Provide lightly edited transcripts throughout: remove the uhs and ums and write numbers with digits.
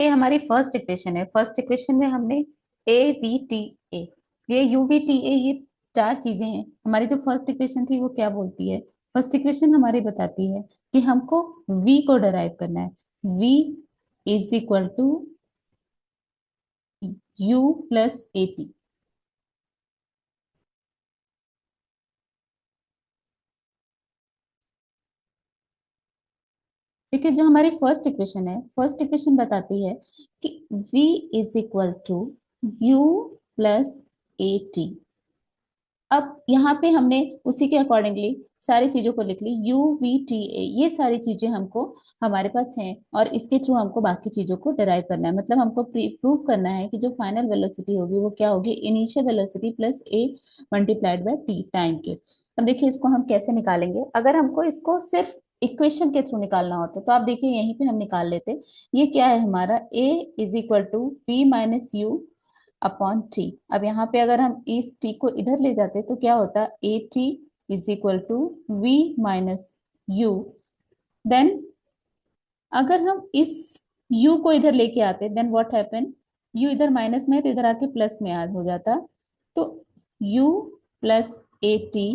ये हमारी first equation है। फर्स्ट इक्वेशन में हमने ए बी टी ए, ये यू वी टी ए, ये चार चीजें हैं। हमारी जो फर्स्ट इक्वेशन थी वो क्या बोलती है? फर्स्ट इक्वेशन हमारी बताती है कि हमको v को डराइव करना है। v is equal to u plus a t. ठीक है, जो हमारी फर्स्ट इक्वेशन है, फर्स्ट इक्वेशन बताती है कि v is equal to u plus a t. अब यहाँ पे हमने उसी के अकॉर्डिंगली सारी चीजों को लिख ली। यू वी टी ए, ये सारी चीजें हमको हमारे पास हैं और इसके थ्रू हमको बाकी चीजों को डिराइव करना है। मतलब हमको प्रूव करना है कि जो फाइनल वेलोसिटी होगी वो क्या होगी, initial velocity plus A multiplied by T time के। अब देखिए इसको हम कैसे निकालेंगे। अगर हमको इसको सिर्फ इक्वेशन के थ्रू निकालना होता तो आप देखिए यहीं पे हम निकाल लेते। ये क्या है हमारा, A is equal to we minus you upon T. अब यहाँ पे अगर हम इस टी को इधर ले जाते तो क्या होता, a t is equal to we minus u. Then अगर हम इस u को इधर लेके आते देन व्हाट हैपन, u इधर माइनस में है तो इधर आके प्लस में आ हो जाता। तो u plus a t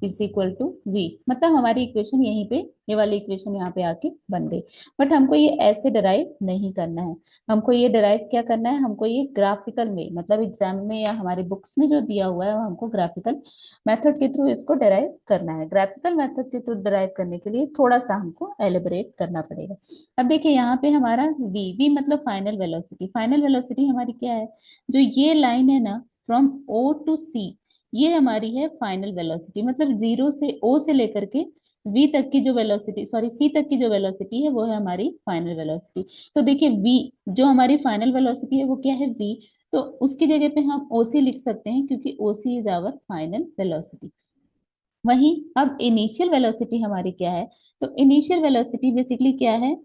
is equal to v. मतलब हमारी इक्वेशन यहीं पे, ये वाली इक्वेशन यहाँ पे आके बन गई। बट हमको ये ऐसे डराइव नहीं करना है। हमको ये डराइव क्या करना है, हमको ये ग्राफिकल में, मतलब एग्जाम में या हमारी बुक्स में जो दिया हुआ है वो हमको ग्राफिकल मेथड के थ्रू इसको डराइव करना है। ग्राफिकल मेथड के थ्रू डराइव करने के लिए थोड़ा सा हमको एलिबरेट करना पड़ेगा। अब देखिए यहाँ पे हमारा v मतलब फाइनल वेलोसिटी। फाइनल वेलोसिटी हमारी क्या है, जो ये लाइन है ना, फ्रॉम o टू c, ये हमारी है फाइनल वेलोसिटी। मतलब जीरो से o से लेकर के v तक की जो वेलोसिटी, सॉरी c तक की जो वेलोसिटी है वो है हमारी फाइनल वेलोसिटी। तो देखिए v, जो हमारी फाइनल वेलोसिटी है वो क्या है, v। तो उसकी जगह पे हम ओसी लिख सकते हैं क्योंकि OC is our final velocity. वहीं अब इनिशियल वेलोसिटी हमारी क्या है, तो इनिशियल वेलोसिटी बेसिकली क्या है,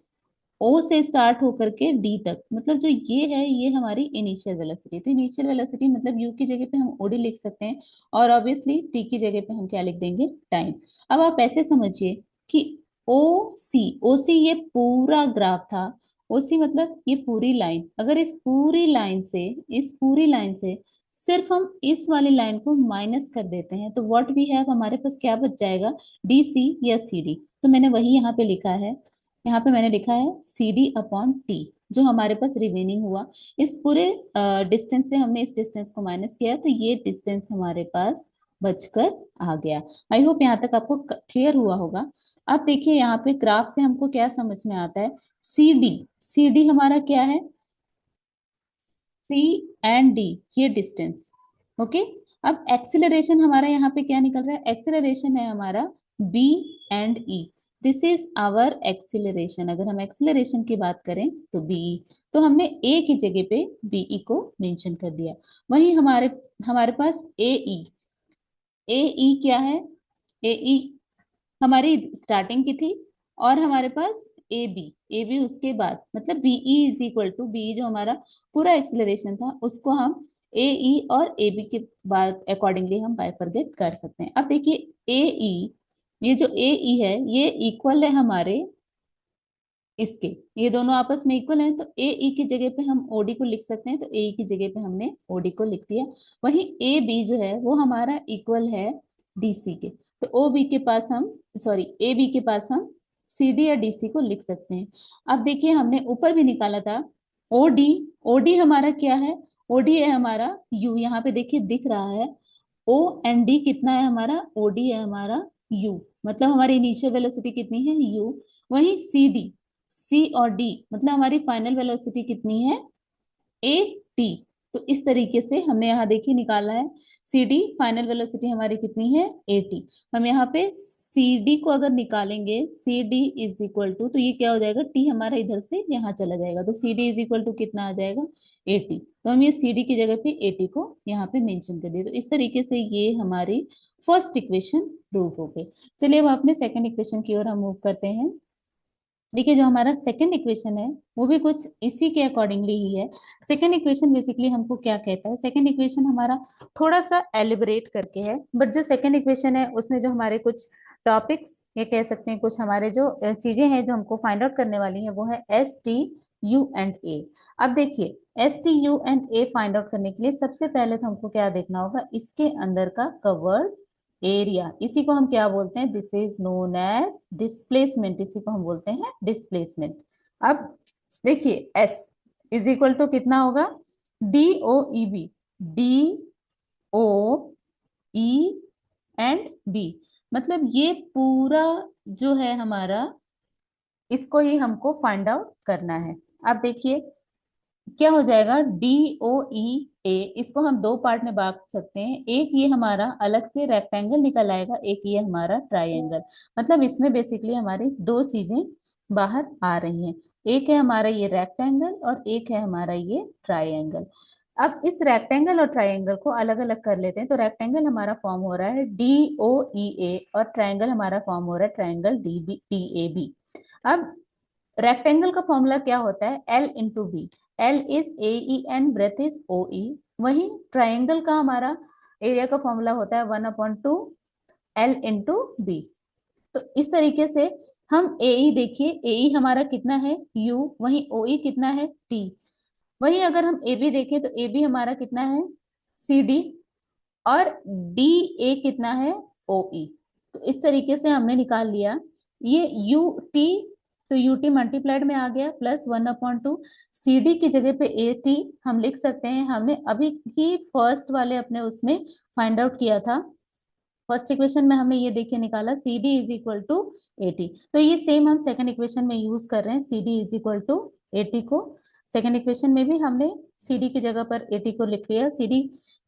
ओ से स्टार्ट होकर के डी तक, मतलब जो ये है ये हमारी इनिशियल वेलोसिटी। तो इनिशियल वेलोसिटी मतलब यू की जगह पे हम ओडी लिख सकते हैं और ऑब्वियसली टी की जगह पे हम क्या लिख देंगे, टाइम। अब आप ऐसे समझिए कि ओ सी ये पूरा ग्राफ था। ओ सी मतलब ये पूरी लाइन, अगर इस पूरी लाइन से सिर्फ हम इस वाली लाइन को माइनस कर देते हैं तो व्हाट वी हैव, हमारे पास क्या बच जाएगा, डी सी या सी डी। तो मैंने वही यहाँ पे लिखा है। यहाँ पे मैंने लिखा है सी डी अपॉन टी, जो हमारे पास रिमेनिंग हुआ। इस पूरे डिस्टेंस से हमने इस डिस्टेंस को माइनस किया तो ये डिस्टेंस हमारे पास बचकर आ गया। आई होप यहाँ तक आपको क्लियर हुआ होगा। अब देखिए यहाँ पे ग्राफ से हमको क्या समझ में आता है, सी डी। सी डी हमारा क्या है, सी एंड डी, ये डिस्टेंस। ओके। अब एक्सिलरेशन हमारा यहाँ पे क्या निकल रहा है, एक्सिलरेशन है हमारा B and E. This is our acceleration. अगर हम एक्सिलरेशन की बात करें तो बीई, तो हमने ए की जगह पे बीई को मेंशन कर दिया। वहीं हमारे हमारे पास ए ई, ए ई क्या है, ए ई हमारी स्टार्टिंग की थी और हमारे पास ए बी उसके बाद, मतलब BE is equal to B, जो हमारा पूरा एक्सिलरेशन था उसको हम ए ई और ए बी के बाद अकॉर्डिंगली हम बाइफरगेट कर सकते हैं। अब देखिए ए ई, ये जो ए ई है ये इक्वल है हमारे इसके, ये दोनों आपस में इक्वल हैं तो ए ई की जगह पे हम ओडी को लिख सकते हैं। तो ए ई की जगह पे हमने ओडी को लिख दिया। वहीं ए बी जो है वो हमारा इक्वल है डीसी के, तो ओ बी के पास हम, सॉरी ए बी के पास हम सी डी या डीसी को लिख सकते हैं। अब देखिए हमने ऊपर भी निकाला था ओडी। ओडी हमारा क्या है, ओडी है हमारा यू, यहाँ पे देखिए दिख रहा है। ओ एंड डी कितना है हमारा, ओडी है हमारा यू, मतलब हमारी इनिशियल वेलोसिटी कितनी है, यू। वहीं सी डी, सी और डी मतलब हमारी फाइनल वेलोसिटी कितनी है, ए टी। तो इस तरीके से हमने यहाँ देखिए निकाला है, सी डी फाइनल वेलोसिटी हमारी कितनी है, ए टी। हम यहाँ पे सी डी को अगर निकालेंगे, C D is equal to, तो ये क्या हो जाएगा, टी हमारा इधर से यहाँ चला जाएगा तो C D is equal to कितना आ जाएगा, ए टी। तो हम ये सी डी की जगह पे ए टी को यहाँ पे मेंशन कर दिए। तो इस तरीके से ये हमारी फर्स्ट इक्वेशन प्रूव हो गई। चलिए अब अपने सेकेंड इक्वेशन की ओर हम मूव करते हैं। देखिए जो हमारा सेकंड इक्वेशन है वो भी कुछ इसी के अकॉर्डिंगली ही है। सेकंड इक्वेशन बेसिकली हमको क्या कहता है, सेकंड इक्वेशन हमारा थोड़ा सा एलिबरेट करके है। बट जो सेकंड इक्वेशन है उसमें जो हमारे कुछ टॉपिक्स, ये कह सकते हैं कुछ हमारे जो चीजें हैं जो हमको फाइंड आउट करने वाली है वो है एस टी यू एंड ए। अब देखिए S T U and A find out करने के लिए सबसे पहले तो हमको क्या देखना होगा, इसके अंदर का कवर्ड एरिया, इसी को हम क्या बोलते हैं, this is known as displacement, इसी को हम बोलते हैं डिस्प्लेसमेंट। अब देखिए एस इज इक्वल टू कितना होगा, D O E B, D O E and B, मतलब ये पूरा जो है हमारा, इसको ही हमको फाइंड आउट करना है। अब देखिए क्या हो जाएगा, डी ओ ई ए, इसको हम दो पार्ट में बांट सकते हैं, एक ये हमारा अलग से रेक्टेंगल निकल आएगा, एक ये हमारा ट्राइंगल, मतलब इसमें बेसिकली हमारी दो चीजें बाहर आ रही हैं, एक है हमारा ये रेक्टेंगल और एक है हमारा ये ट्राइंगल। अब इस रेक्टेंगल और ट्राइंगल को अलग अलग कर लेते हैं, तो रेक्टेंगल हमारा फॉर्म हो रहा है डी ओ ई ए और ट्राइंगल हमारा फॉर्म हो रहा है triangle D B T A B. अब रेक्टेंगल का फॉर्मूला क्या होता है, L into B, L is A E N, breadth is O E. वही ट्राइंगल का हमारा एरिया का फॉर्मूला होता है 1/2 एल इंटू बी। तो इस तरीके से हम ए ई, देखिए ए ई हमारा कितना है यू, वही ओ ई कितना है टी, वही अगर हम ए बी देखें तो ए बी हमारा कितना है सी डी, और डी ए कितना है ओ ई। तो इस तरीके से हमने निकाल लिया ये यू टी, तो यू टी मल्टीप्लाइड में आ गया प्लस 1/2, सी डी की जगह पे ए टी हम लिख सकते हैं, हमने अभी ही फर्स्ट वाले अपने उसमें फाइंड आउट किया था, फर्स्ट इक्वेशन में हमने ये देखिए निकाला C D is equal to A T, तो ये सेम हम सेकंड इक्वेशन में यूज कर रहे हैं, C D is equal to A T को सेकंड इक्वेशन में भी हमने सी डी की जगह पर ए टी को लिख लिया, सी डी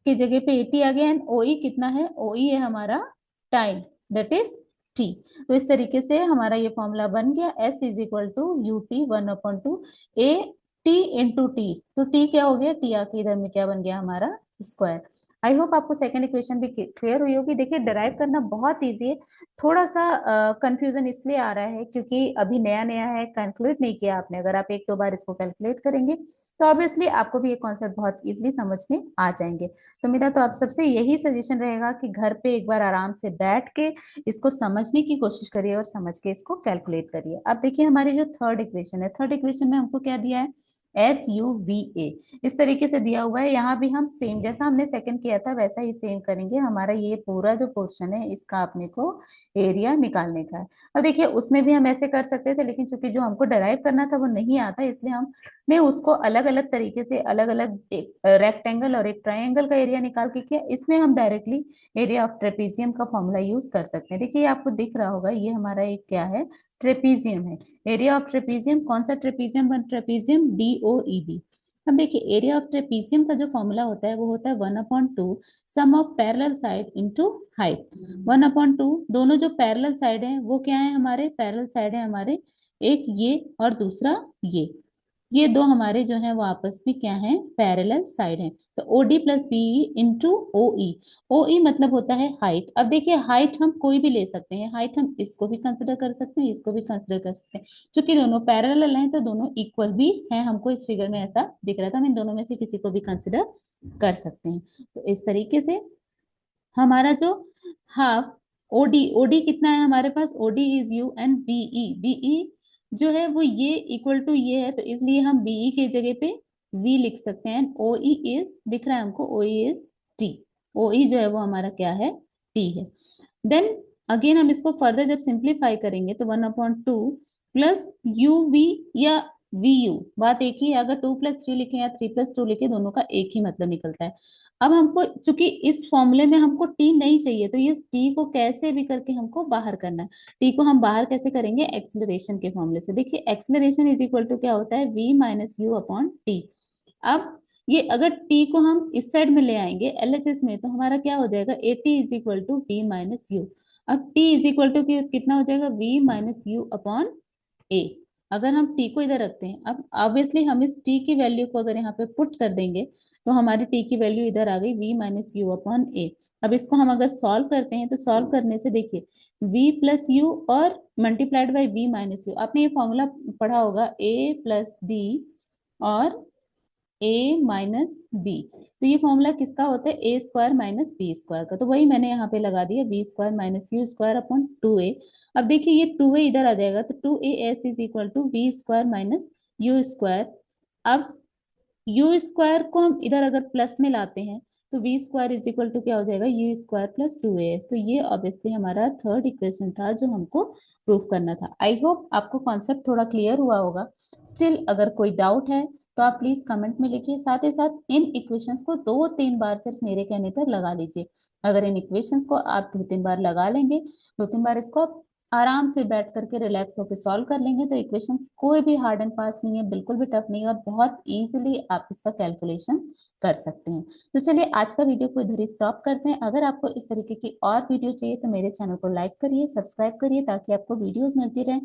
की जगह पे ए टी आ गया, एंड ओ ई कितना है, ओ ई है हमारा टाइम, दैट इज टी। तो इस तरीके से हमारा ये फॉर्मूला बन गया, s is equal to u t 1/2 a t into t, तो टी क्या हो गया, टी आके इधर में क्या बन गया हमारा स्क्वायर। आई होप आपको सेकंड इक्वेशन भी क्लियर हुई होगी। देखिए डिराइव करना बहुत इजी है, थोड़ा सा कंफ्यूजन इसलिए आ रहा है क्योंकि अभी नया नया है, कैलकुलेट नहीं किया आपने, अगर आप एक दो बार इसको कैलकुलेट करेंगे तो ऑब्वियसली आपको भी ये कॉन्सेप्ट बहुत इजीली समझ में आ जाएंगे। तो मेरा तो आप सबसे यही सजेशन रहेगा कि घर पे एक बार आराम से बैठ के इसको समझने की कोशिश करिए और समझ के इसको कैलकुलेट करिए। अब देखिए हमारी जो थर्ड इक्वेशन है, थर्ड इक्वेशन में हमको क्या दिया है, एस यू वी ए, इस तरीके से दिया हुआ है, यहाँ भी हम सेम जैसा हमने सेकंड किया था वैसा ही सेम करेंगे, हमारा ये पूरा जो पोर्शन है इसका अपने को एरिया निकालने का है। अब देखिए उसमें भी हम ऐसे कर सकते थे, लेकिन चूंकि जो हमको डराइव करना था वो नहीं आता, इसलिए हमने उसको अलग अलग तरीके से अलग अलग एक रेक्टेंगल और एक ट्राइंगल का एरिया निकाल के किया, इसमें हम डायरेक्टली एरिया ऑफ ट्रेपीजियम का फॉर्मूला यूज कर सकते हैं। देखिए आपको दिख रहा होगा ये हमारा एक क्या है, ट्रेपीजियम है, एरिया ऑफ ट्रेपीजियम, कौन सा trapezium, trapezium D O E B. अब देखिए एरिया ऑफ ट्रेपीजियम का जो फॉर्मूला होता है वो होता है 1/2 sum of parallel side into height. 1/2 दोनों जो पैरेलल साइड हैं वो क्या है, हमारे पैरेलल साइड है हमारे, एक ये और दूसरा ये दो हमारे जो है वो आपस में क्या है, पैरेलल साइड है। तो O D plus B into O E, O E मतलब होता है हाइट। अब देखिए हाइट हम कोई भी ले सकते हैं, हाइट हम इसको भी कंसिडर कर सकते हैं, इसको भी कंसिडर कर सकते हैं, क्योंकि दोनों पैरेलल हैं तो दोनों इक्वल भी हैं, हमको इस फिगर में ऐसा दिख रहा था, हम इन दोनों में से किसी को भी कंसिडर कर सकते हैं। तो इस तरीके से हमारा जो हाफ ओडी, ओडी कितना है हमारे पास, OD is U and BE, BE जो है वो ये इक्वल टू ये है, तो इसलिए हम बीई की जगह पे वी लिख सकते हैं, ओ ई इज दिख रहा है हमको, ओ ई इज टी, ओ ई जो है वो हमारा क्या है, टी है। देन अगेन हम इसको फर्दर जब सिंप्लीफाई करेंगे तो 1/2 प्लस यू वी या वी यू, बात एक ही है, अगर 2+3 लिखे या 3+2 लिखे दोनों का एक ही मतलब निकलता है। अब हमको चूंकि इस फॉर्मूले में हमको टी नहीं चाहिए, तो ये टी को कैसे भी करके हमको बाहर करना है, टी को हम बाहर कैसे करेंगे, एक्सीलरेशन के फॉर्मूले से। देखिए एक्सीलरेशन इज इक्वल टू क्या होता है, v minus you upon T. अब ये अगर टी को हम इस साइड में ले आएंगे एलएचएस में, तो हमारा क्या हो जाएगा, a t is equal to we minus u. अब टी इज इक्वल टू कितना हो जाएगा, v minus you upon a. अगर हम टी को इधर रखते हैं, अब ऑब्वियसली हम इस टी की वैल्यू को अगर यहाँ पे पुट कर देंगे तो हमारी टी की वैल्यू इधर आ गई v माइनस यू अपॉन ए। अब इसको हम अगर सॉल्व करते हैं तो सॉल्व करने से देखिए v प्लस यू और multiplied by v minus u, आपने ये फॉर्मूला पढ़ा होगा a प्लस बी और a माइनस बी, तो ये फॉर्मूला किसका होता है, a square minus b square का, तो वही मैंने यहाँ पे लगा दिया, b square minus u square upon 2a। अब देखिए ये 2a इधर आ जाएगा तो 2as is equal to v square minus u square. अब यू स्क्वायर को हम इधर अगर प्लस में लाते हैं तो v square is equal to क्या हो जाएगा, यू स्क्वायर प्लस 2as। तो ये ऑब्वियसली हमारा थर्ड इक्वेशन था जो हमको प्रूफ करना था। आई होप आपको कॉन्सेप्ट थोड़ा क्लियर हुआ होगा। स्टिल अगर कोई डाउट है तो आप प्लीज कमेंट में लिखिए। साथ ही साथ इन इक्वेशंस को 2-3 बार सिर्फ मेरे कहने पर लगा लीजिए। अगर इन इक्वेशंस को आप 2-3 बार लगा लेंगे, 2-3 बार इसको आप आराम से बैठ करके रिलैक्स होकर सॉल्व कर लेंगे, तो इक्वेशंस कोई भी हार्ड एंड फास्ट नहीं है, बिल्कुल भी टफ नहीं है, और बहुत इजीली आप इसका कैलकुलेशन कर सकते हैं। तो चलिए आज का वीडियो को इधर ही स्टॉप करते हैं। अगर आपको इस तरीके की और वीडियो चाहिए तो मेरे चैनल को लाइक करिए, सब्सक्राइब करिए, ताकि आपको वीडियोस मिलती रहे।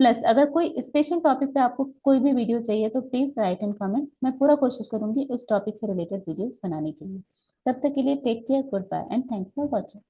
प्लस अगर कोई स्पेशल टॉपिक पे आपको कोई भी वीडियो चाहिए तो प्लीज राइट एंड कमेंट, मैं पूरा कोशिश करूंगी उस टॉपिक से रिलेटेड वीडियोस बनाने के लिए। तब तक के लिए take care, good bye and thanks for watching.